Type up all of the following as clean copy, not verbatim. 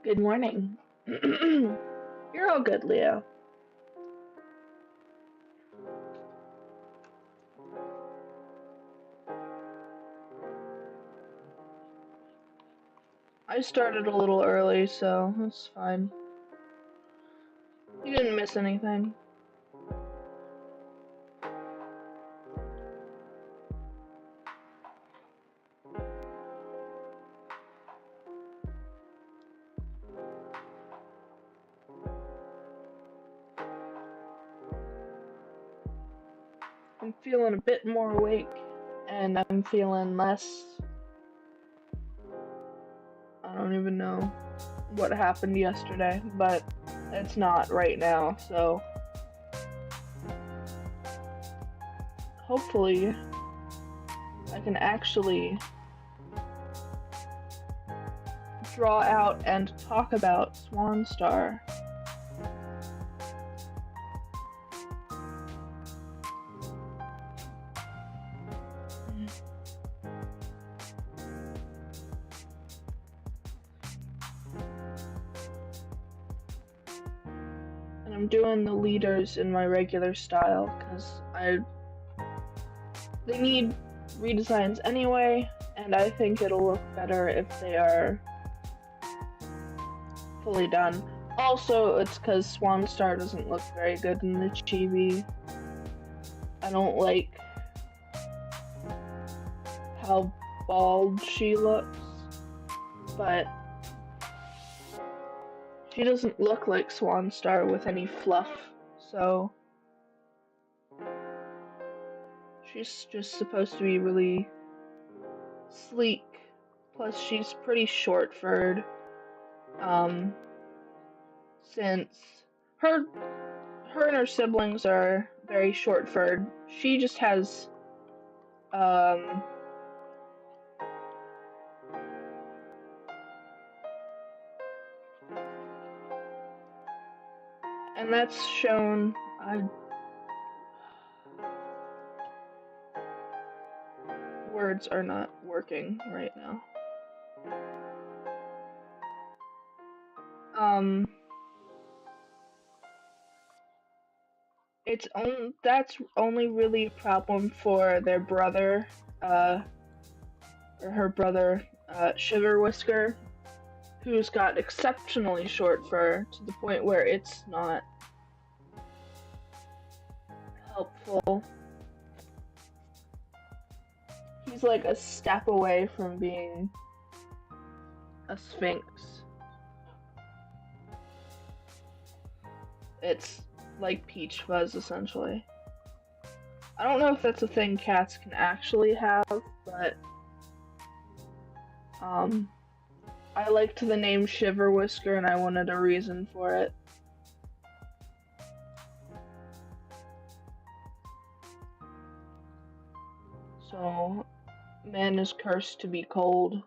Good morning. You're all good, Leo. I started a little early, so that's fine. You didn't miss anything. I'm feeling a bit more awake, and I'm feeling less. I don't even know what happened yesterday, but it's not right now, so hopefully I can actually draw out and talk about Swan Star. And I'm doing the leaders in my regular style because they need redesigns anyway, and I think it'll look better if they are fully done. Also, it's because Swan Star doesn't look very good in the chibi. I don't like how bald she looks, but she doesn't look like Swan Star with any fluff, so she's just supposed to be really sleek. Plus, she's pretty short-furred. Since her and her siblings are very short-furred, she just has and that's shown. Words are not working right now. That's only really a problem for their brother, or her brother, Shiver Whisker, who's got exceptionally short fur to the point where it's not helpful. He's like a step away from being a sphinx. It's like peach fuzz, essentially. I don't know if that's a thing cats can actually have, but I liked the name Shiver Whisker and I wanted a reason for it. So, man is cursed to be cold.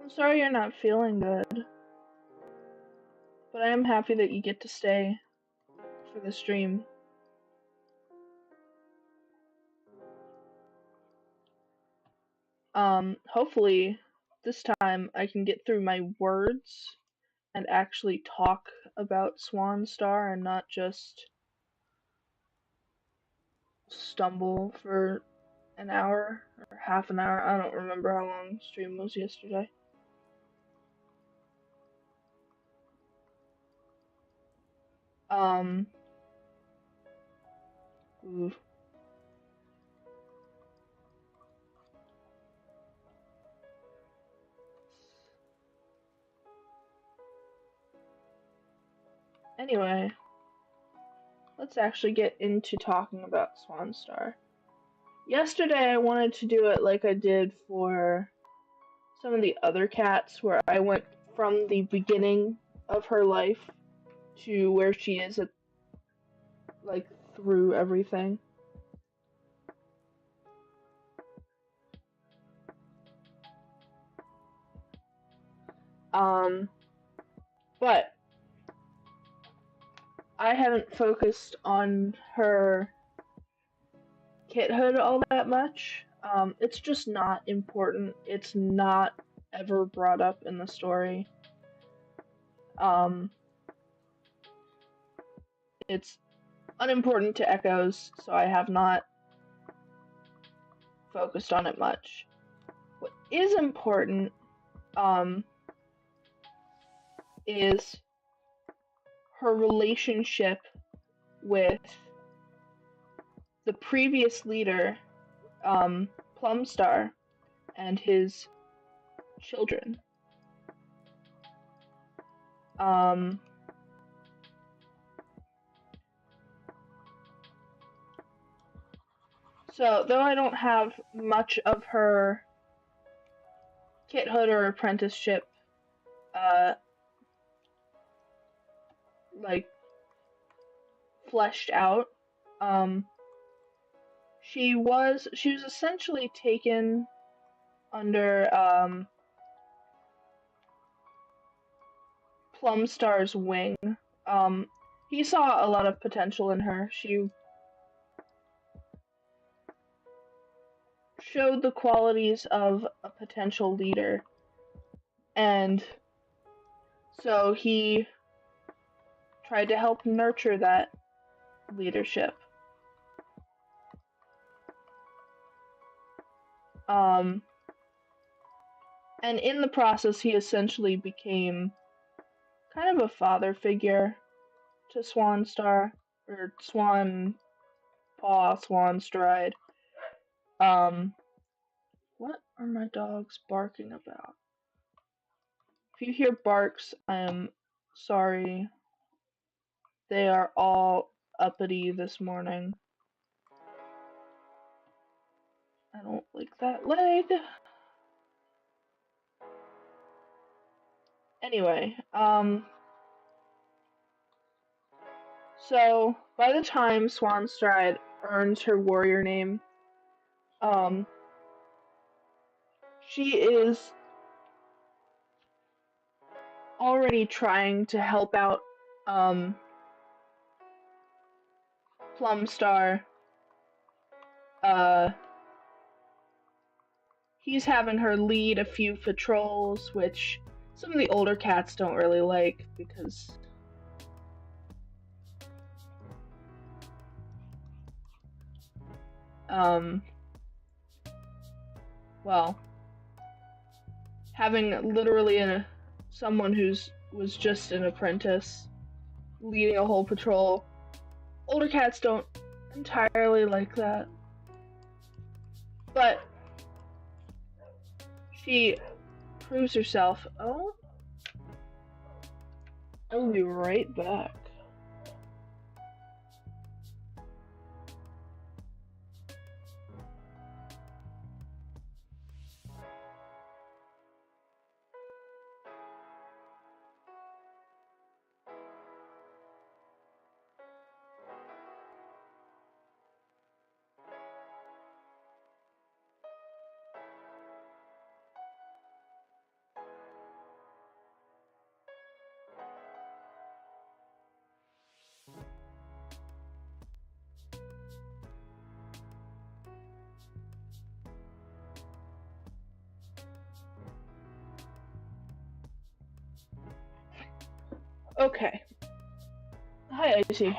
I'm sorry you're not feeling good, but I am happy that you get to stay for the stream. Hopefully this time I can get through my words and actually talk about Swan Star and not just stumble for an hour or half an hour. I don't remember how long the stream was yesterday. Ooh. Anyway, let's actually get into talking about Swan Star. Yesterday I wanted to do it like I did for some of the other cats, where I went from the beginning of her life to where she is at, like, through everything. But I haven't focused on her kithood all that much. It's just not important. It's not ever brought up in the story. It's unimportant to Echoes, so I have not focused on it much. What is important, is her relationship with the previous leader, Plumstar, and his children. So, though I don't have much of her kithood or apprenticeship, like, fleshed out, she was essentially taken under, Plumstar's wing. He saw a lot of potential in her. She showed the qualities of a potential leader, and so he tried to help nurture that leadership. And in the process, he essentially became kind of a father figure to Swan Star, or Swan Paw, Swan Stride. What are my dogs barking about? If you hear barks, I am sorry. They are all uppity this morning. I don't like that leg. Anyway, so by the time Swanstride earns her warrior name, she is already trying to help out, Plumstar. He's having her lead a few patrols, which some of the older cats don't really like, because well, having literally someone was just an apprentice leading a whole patrol, older cats don't entirely like that. But she proves herself. Oh, I'll be right back. Okay. Hi, Icy.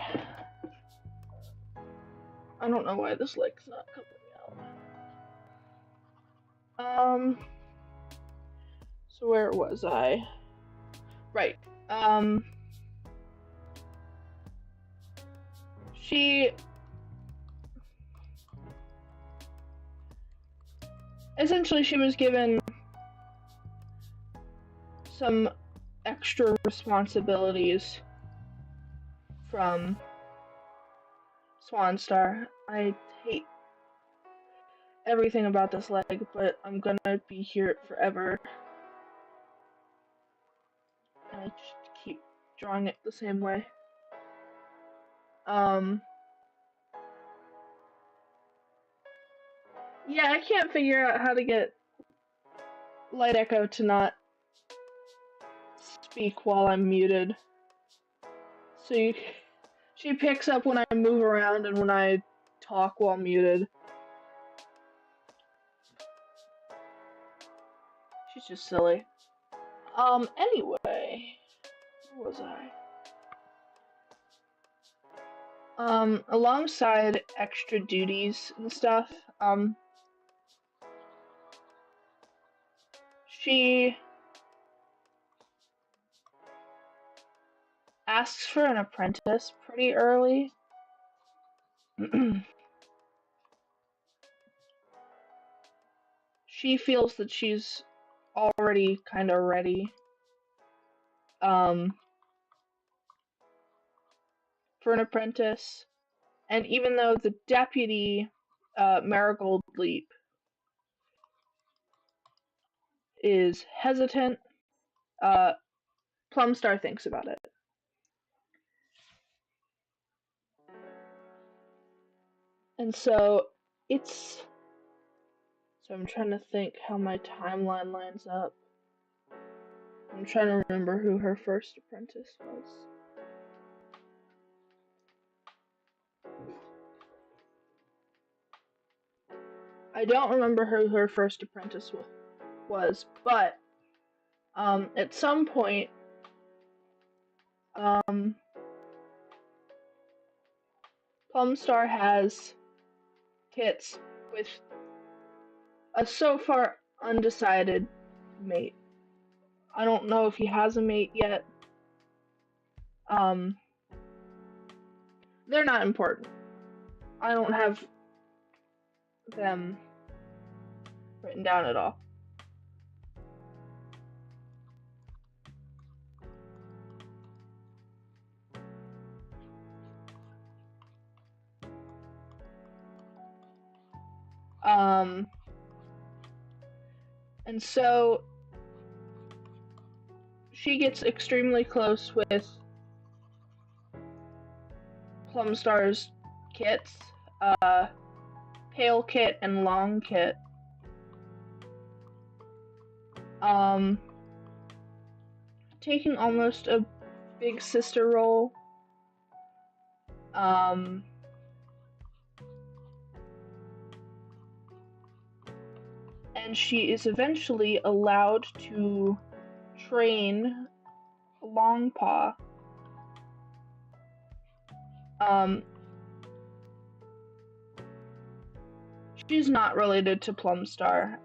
I don't know why this leg's not coming out. So where was I? Right. She essentially she was given some extra responsibilities from Swanstar. I hate everything about this leg, but I'm gonna be here forever. And I just keep drawing it the same way. Yeah, I can't figure out how to get Light Echo to not speak while I'm muted. So she picks up when I move around and when I talk while muted. She's just silly. Anyway, where was I? Alongside extra duties and stuff, she asks for an apprentice pretty early. She feels that she's already kind of ready, for an apprentice. And even though the deputy, Marigold Leap, is hesitant, Plumstar thinks about it. And so I'm trying to think how my timeline lines up. I'm trying to remember who her first apprentice was. I don't remember who her first apprentice was, but at some point, Plumstar has kits with a so far undecided mate. I don't know if he has a mate yet. They're not important. I don't have them written down at all. And so she gets extremely close with Plumstar's kits, Pale Kit and Long Kit. Taking almost a big sister role. And she is eventually allowed to train Longpaw. She's not related to Plumstar.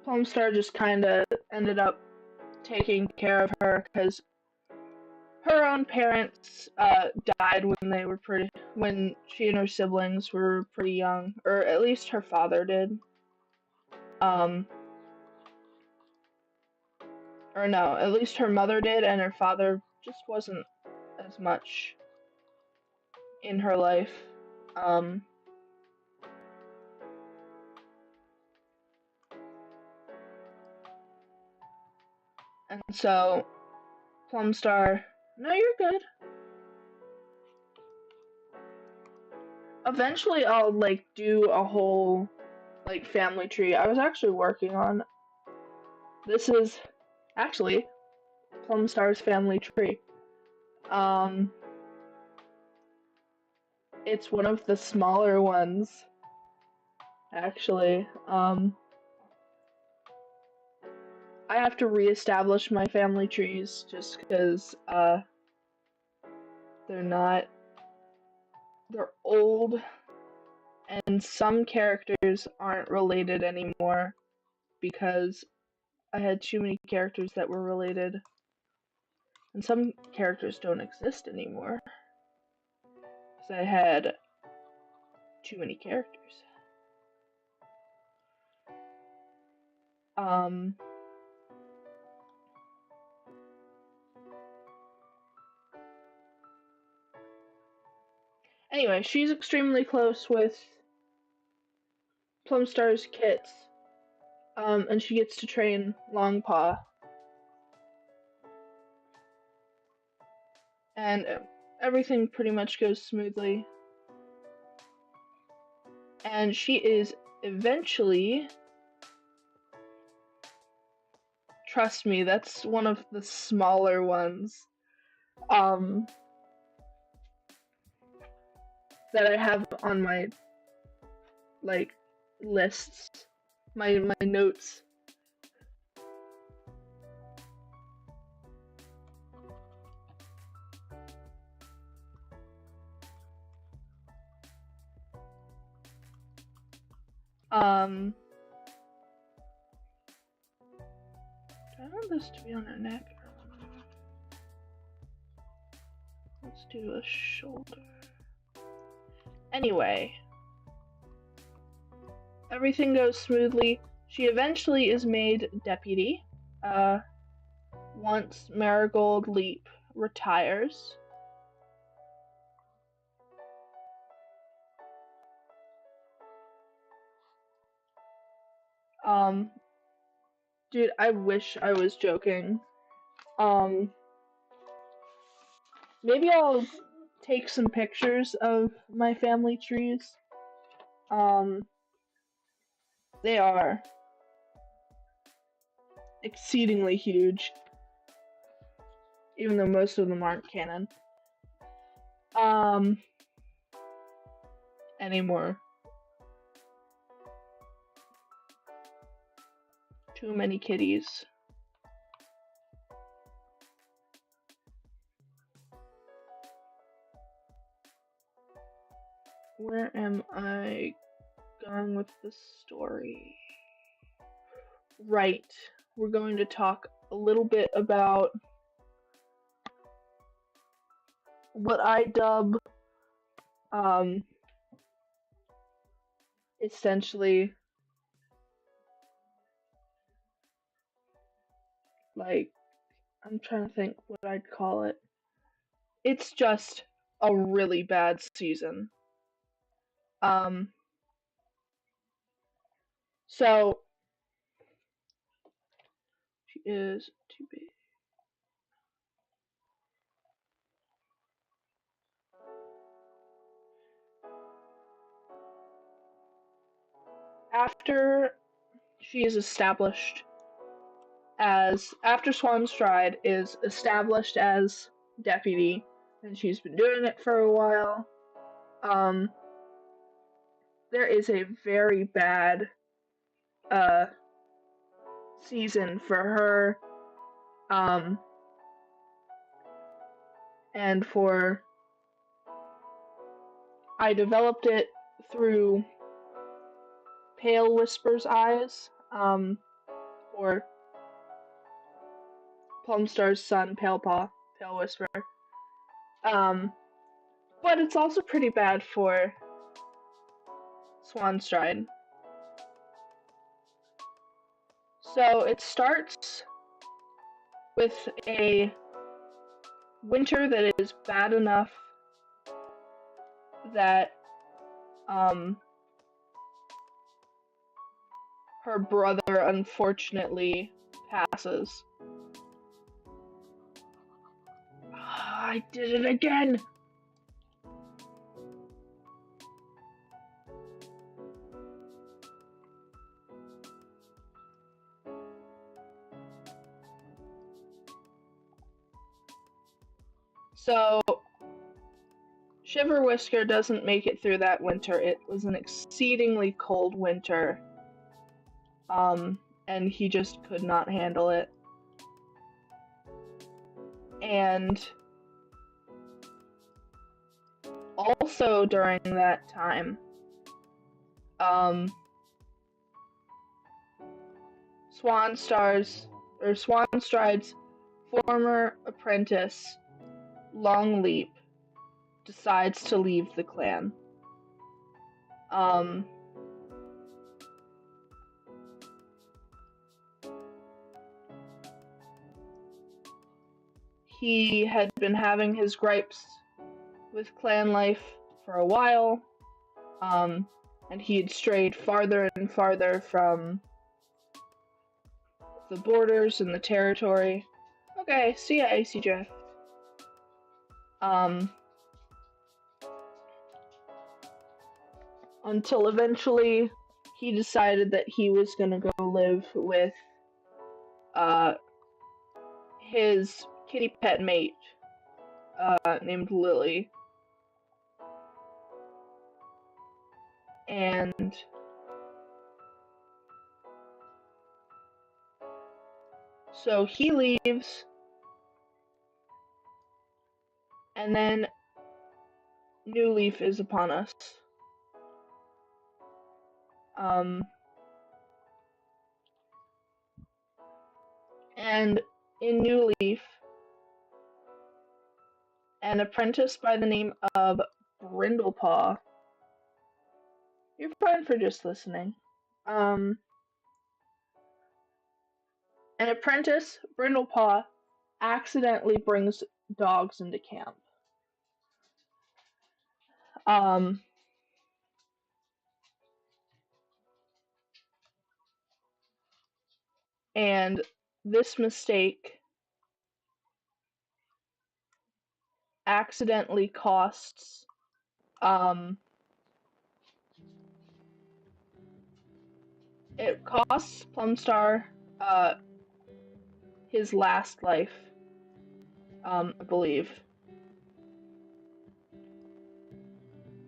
Plumstar just kind of ended up taking care of her because her own parents died when she and her siblings were pretty young, or at least her father did. Or no, at least her mother did, and her father just wasn't as much in her life. And so Plumstar, no, you're good. Eventually, I'll do a whole family tree. I was actually working on. This is actually Plumstar's family tree. It's one of the smaller ones, actually. I have to reestablish my family trees just because they're old, and some characters aren't related anymore because I had too many characters that were related, and some characters don't exist anymore because I had too many characters. Anyway, she's extremely close with Plumstar's kits, and she gets to train Longpaw. And everything pretty much goes smoothly. And she is eventually, trust me, that's one of the smaller ones that I have on my lists, my notes. Do I want this to be on her neck? Let's do a shoulder. Anyway, everything goes smoothly. She eventually is made deputy, once Marigold Leap retires. Dude, I wish I was joking. Maybe I'll take some pictures of my family trees. They are exceedingly huge, even though most of them aren't canon. Anymore. Too many kitties. Where am I going with the story? Right. We're going to talk a little bit about what I dub essentially I'm trying to think what I'd call it. It's just a really bad season. So she is too big. After she is established after Swanstride is established as deputy, and she's been doing it for a while, there is a very bad season for her, and for I developed it through Pale Whisper's eyes, or Plumstar's son, Pale Whisper. But it's also pretty bad for Swanstride. So it starts with a winter that is bad enough that her brother unfortunately passes. I did it again! So, Shiver Whisker doesn't make it through that winter. It was an exceedingly cold winter. and he just could not handle it. And also during that time, Swanstride's former apprentice, Longleap, decides to leave the clan. He had been having his gripes with clan life for a while, and he had strayed farther and farther from the borders and the territory. Okay, see ya, AC Drift. Until eventually he decided that he was gonna go live with his kitty pet mate named Lily. And so he leaves, and then New Leaf is upon us. And in New Leaf, an apprentice by the name of Brindlepaw. You're fine for just listening. An apprentice, Brindlepaw, accidentally brings dogs into camp. And this mistake accidentally costs it costs Plumstar his last life, I believe.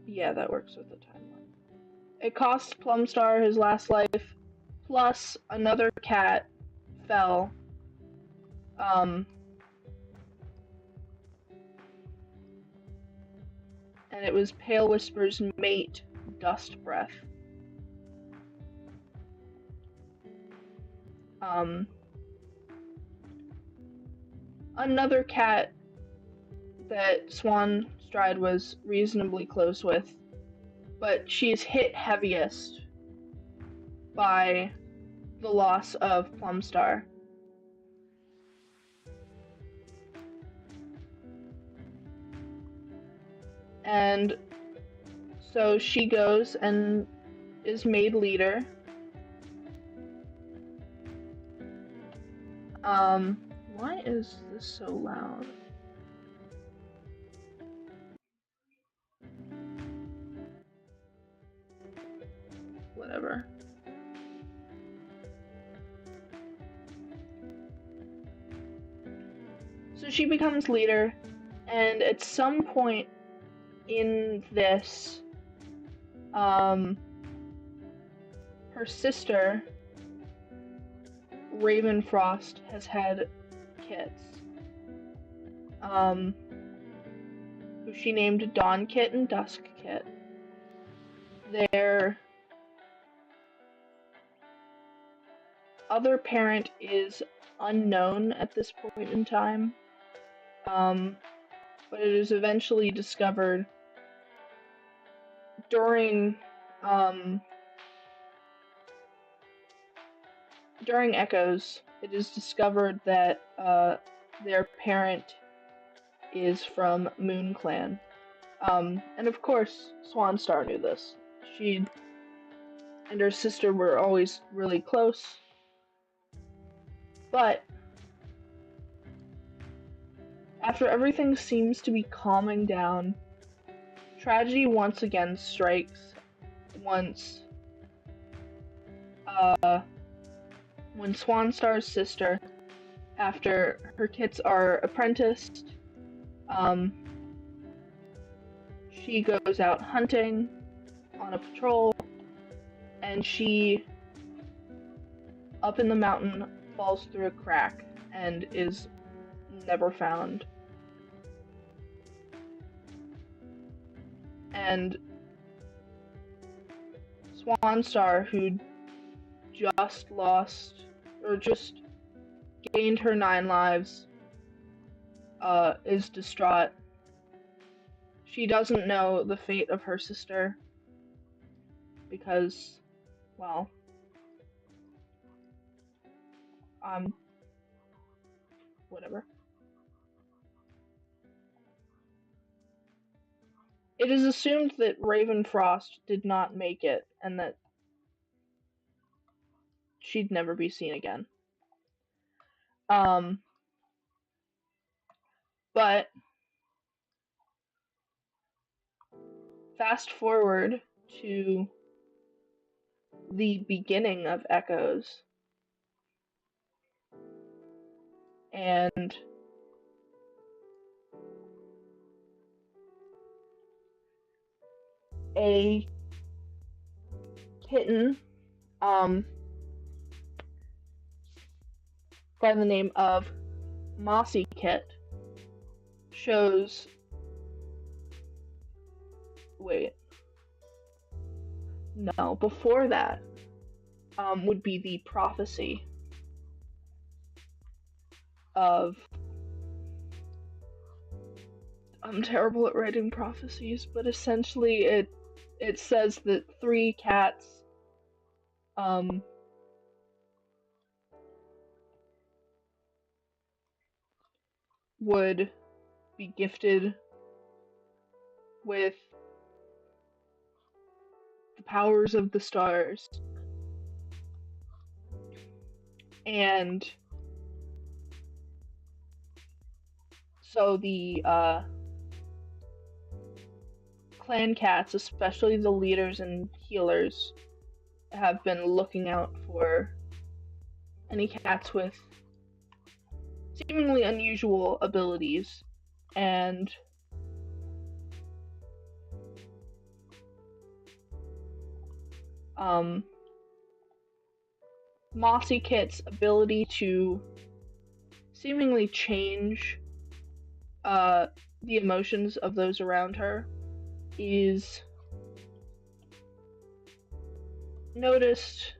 Yeah, that works with the timeline. It costs Plumstar his last life, plus another cat fell. And it was Pale Whisper's mate, Dust Breath. Another cat that Swanstride was reasonably close with, but she's hit heaviest by the loss of Plumstar. And so she goes and is made leader. Why is this so loud? Whatever. So she becomes leader, and at some point in this, her sister, Ravenfrost, has had kits. Who she named Dawn Kit and Dusk Kit. Their other parent is unknown at this point in time, but it is eventually discovered during Echoes. It is discovered that their parent is from Moon Clan. And of course, Swanstar knew this. She and her sister were always really close. But after everything seems to be calming down, tragedy once again strikes when Swanstar's sister, after her kits are apprenticed, she goes out hunting on a patrol, and she up in the mountain, falls through a crack, and is never found. And Swanstar, who just lost, or just gained her 9 lives, is distraught. She doesn't know the fate of her sister because, well, whatever. It is assumed that Ravenfrost did not make it and that she'd never be seen again. But fast forward to the beginning of Echoes, and a kitten by the name of Mossy Kit shows. Wait. No, before that would be the prophecy of. I'm terrible at writing prophecies, but essentially it says that 3 cats would be gifted with the powers of the stars, and so the clan cats, especially the leaders and healers, have been looking out for any cats with seemingly unusual abilities, and Mossy Kit's ability to seemingly change the emotions of those around her is noticed.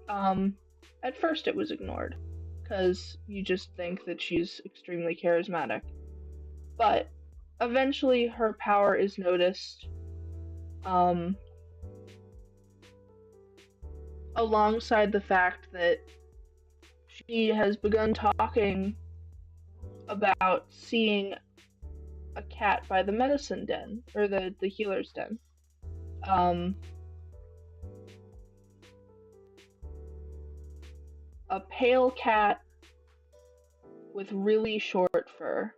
At first it was ignored, because you just think that she's extremely charismatic. But eventually her power is noticed, alongside the fact that she has begun talking about seeing a cat by the medicine den, or the healer's den. A pale cat with really short fur.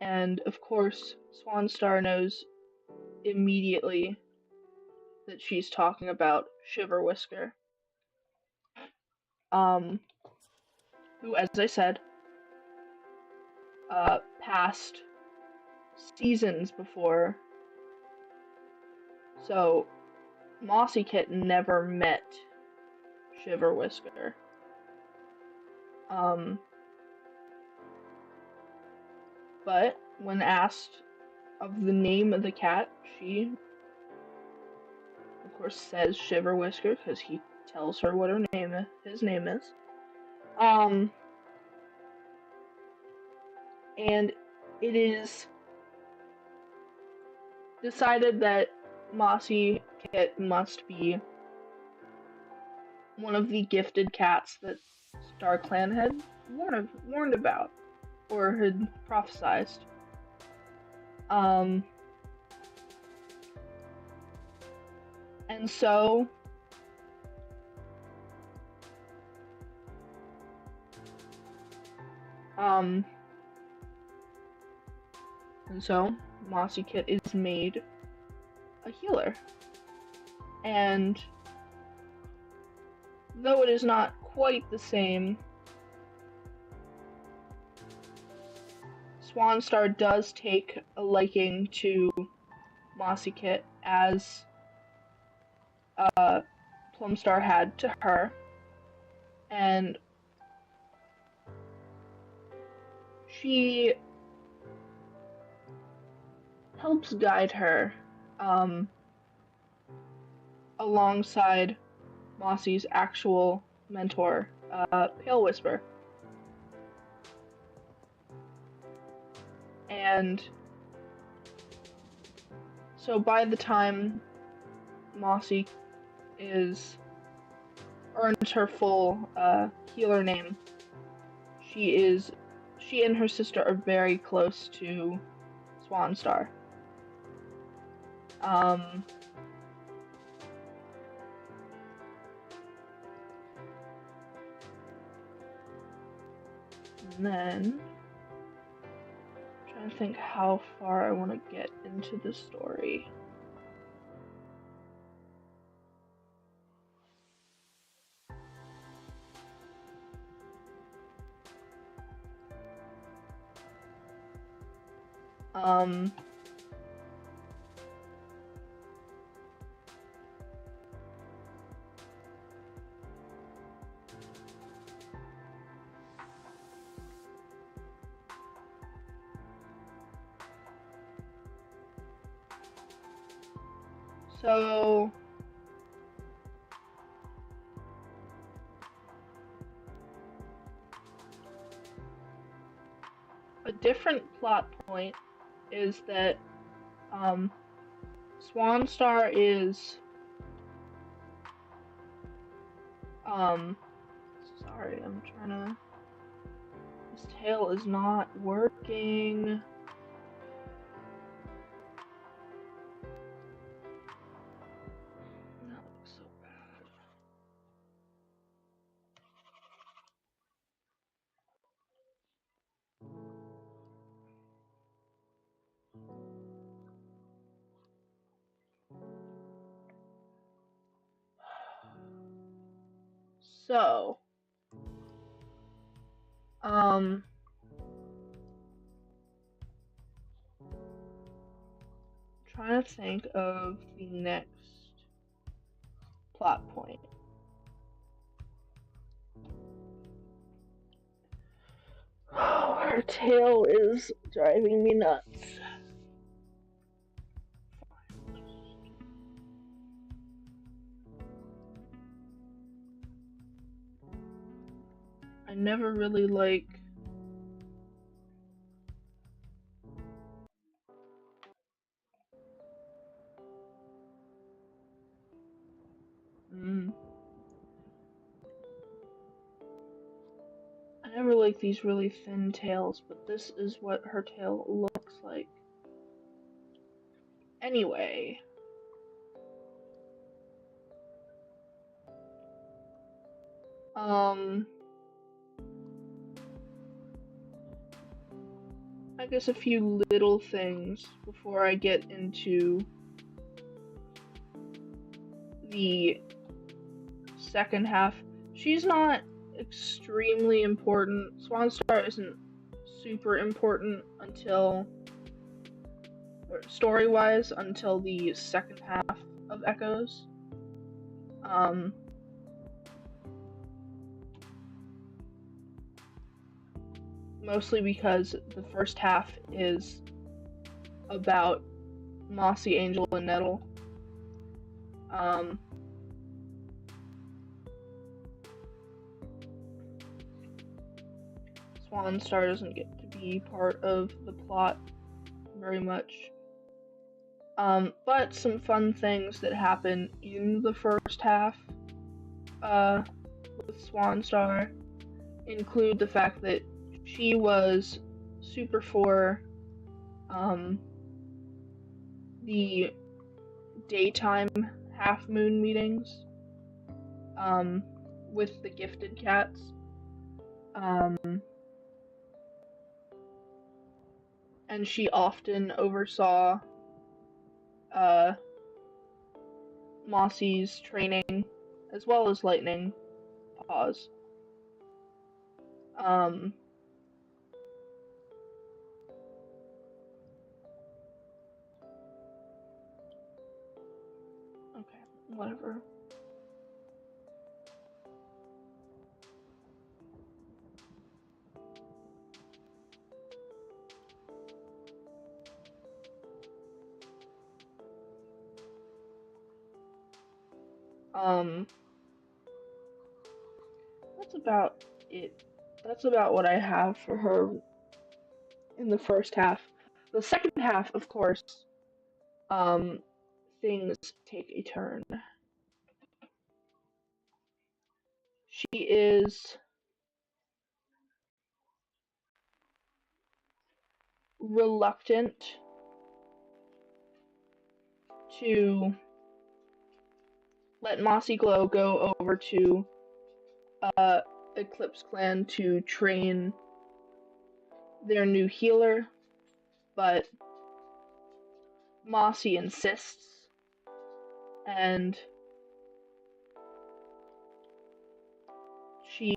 And of course, Swanstar knows immediately that she's talking about Shiver Whisker, who, as I said, passed seasons before. So Mossy Kit never met Shiver Whisker. But when asked of the name of the cat, she, of course, says Shiver Whisker because he tells her what his name is. And it is decided that Mossy Kit must be one of the gifted cats that StarClan had warned about, or had prophesized. And so Mossy Kit is made a healer. And though it is not quite the same, Swanstar does take a liking to Mossy Kit as Plumstar had to her, and she helps guide her alongside Mossy's actual mentor, Pale Whisper. And so by the time Mossy earns her full healer name, she and her sister are very close to Swanstar. And then I'm trying to think how far I want to get into the story. So a different plot point is that Swanstar is sorry, I'm trying to. This tail is not working. That looks so bad. So, trying to think of the next plot point. Oh, her tail is driving me nuts. I never really like I never like these really thin tails, but this is what her tail looks like. Anyway. I guess a few little things before I get into the second half. She's not extremely important. Swanstar isn't super important until, story-wise, until the second half of Echoes. Mostly because the first half is about Mossy, Angel, and Nettle. Swanstar doesn't get to be part of the plot very much. But some fun things that happen in the first half with Swanstar include the fact that she was super for the daytime half moon meetings with the gifted cats. And she often oversaw Mossy's training as well as Lightning Paws. whatever. Um, that's about it. That's about what I have for her in the first half. The second half, of course, um, things take a turn. She is reluctant to let Mossy Glow go over to Eclipse Clan to train their new healer, but Mossy insists, and she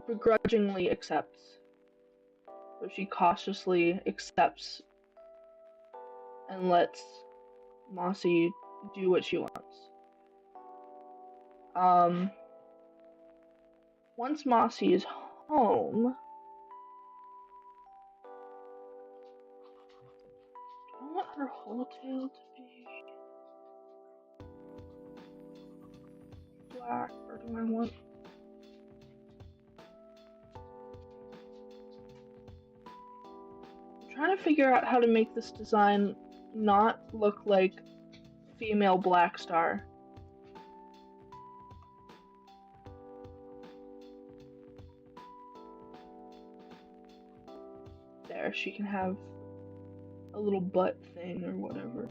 begrudgingly accepts. So she cautiously accepts and lets Mossy do what she wants. Once Mossy is home, do I want her whole tail to be black, or do I want... I'm trying to figure out how to make this design not look like female Black Star. There, she can have a little butt thing or whatever.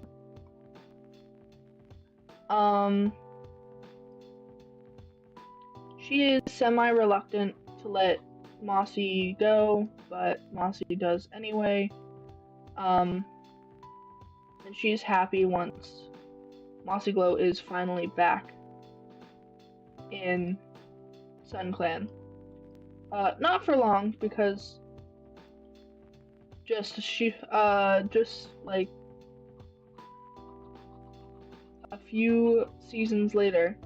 She is semi-reluctant to let Mossy go, but Mossy does anyway. And she's happy once Mossy Glow is finally back in Sun Clan. Not for long, because just like a few seasons later,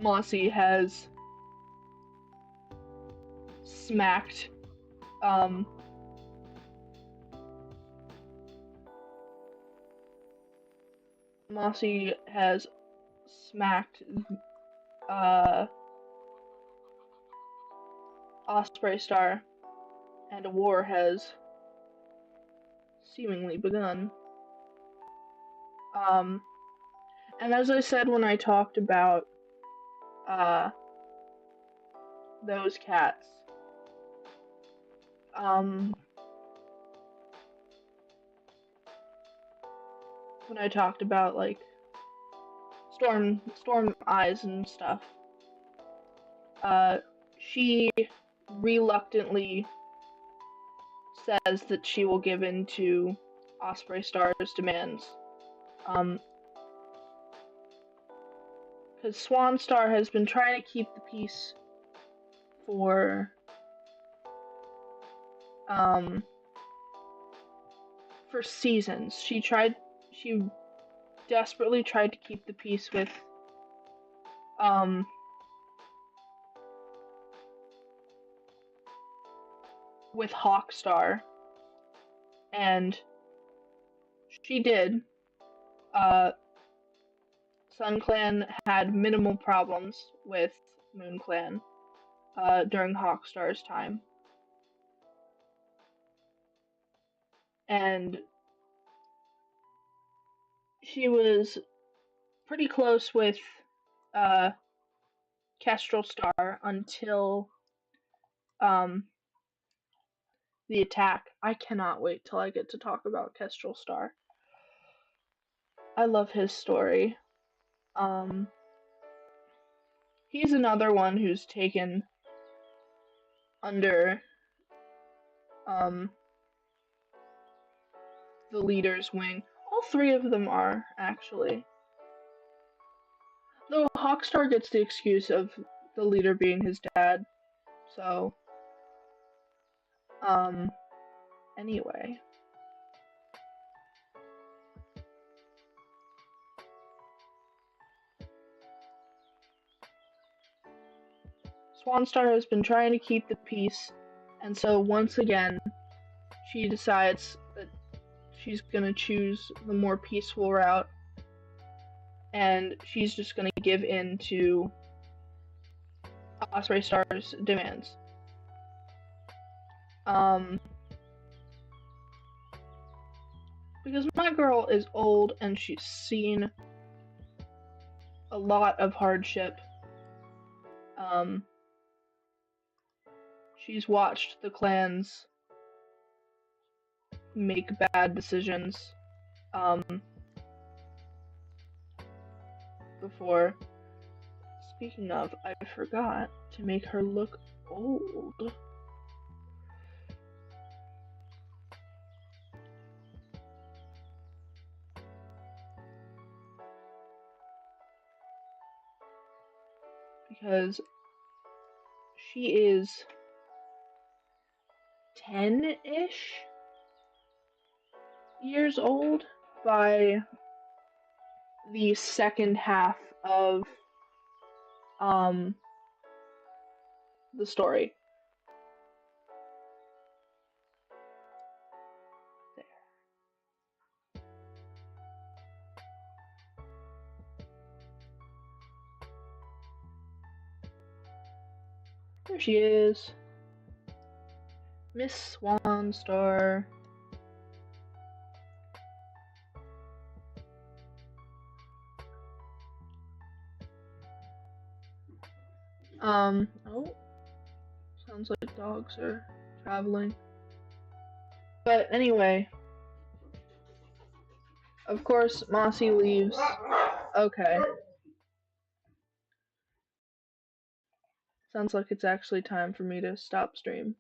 Mossy has smacked Mossy has smacked Osprey Star, and a war has seemingly begun. And as I said when I talked about those cats, when I talked about like Storm Eyes and stuff, she reluctantly says that she will give in to Osprey Star's demands. Because Swan Star has been trying to keep the peace for seasons. She desperately tried to keep the peace with Hawkstar, and she did. Sun Clan had minimal problems with Moon Clan during Hawkstar's time. And she was pretty close with Kestrel Star until the attack. I cannot wait till I get to talk about Kestrel Star. I love his story. He's another one who's taken under the leader's wing. All three of them are, actually. Though Hawkstar gets the excuse of the leader being his dad, so anyway. Swanstar has been trying to keep the peace, and so once again, she decides that she's gonna choose the more peaceful route, and she's just gonna give in to Osprey Star's demands. Because my girl is old and she's seen a lot of hardship. She's watched the clans make bad decisions before. Speaking of, I forgot to make her look old. Because she is 10-ish years old by the second half of the story. There she is. Miss Swanstar. Oh. Sounds like dogs are traveling. But anyway. Of course, Mossy leaves. Okay. Sounds like it's actually time for me to stop stream.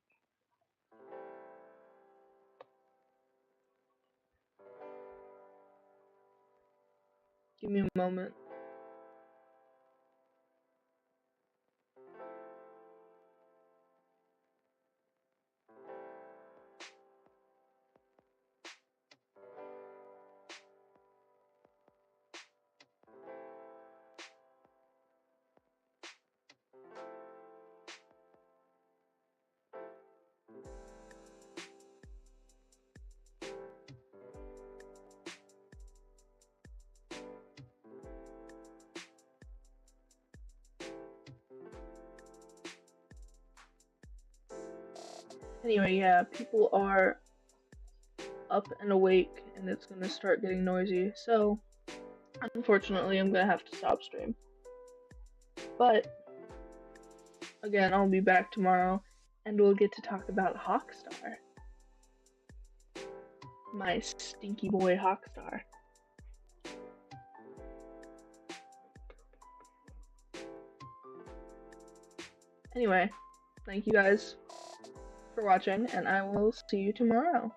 Give me a moment. Anyway, yeah, people are up and awake and it's gonna start getting noisy, so unfortunately I'm gonna have to stop stream. But again, I'll be back tomorrow and we'll get to talk about Hawkstar. My stinky boy Hawkstar. Anyway, thank you guys for watching, and I will see you tomorrow.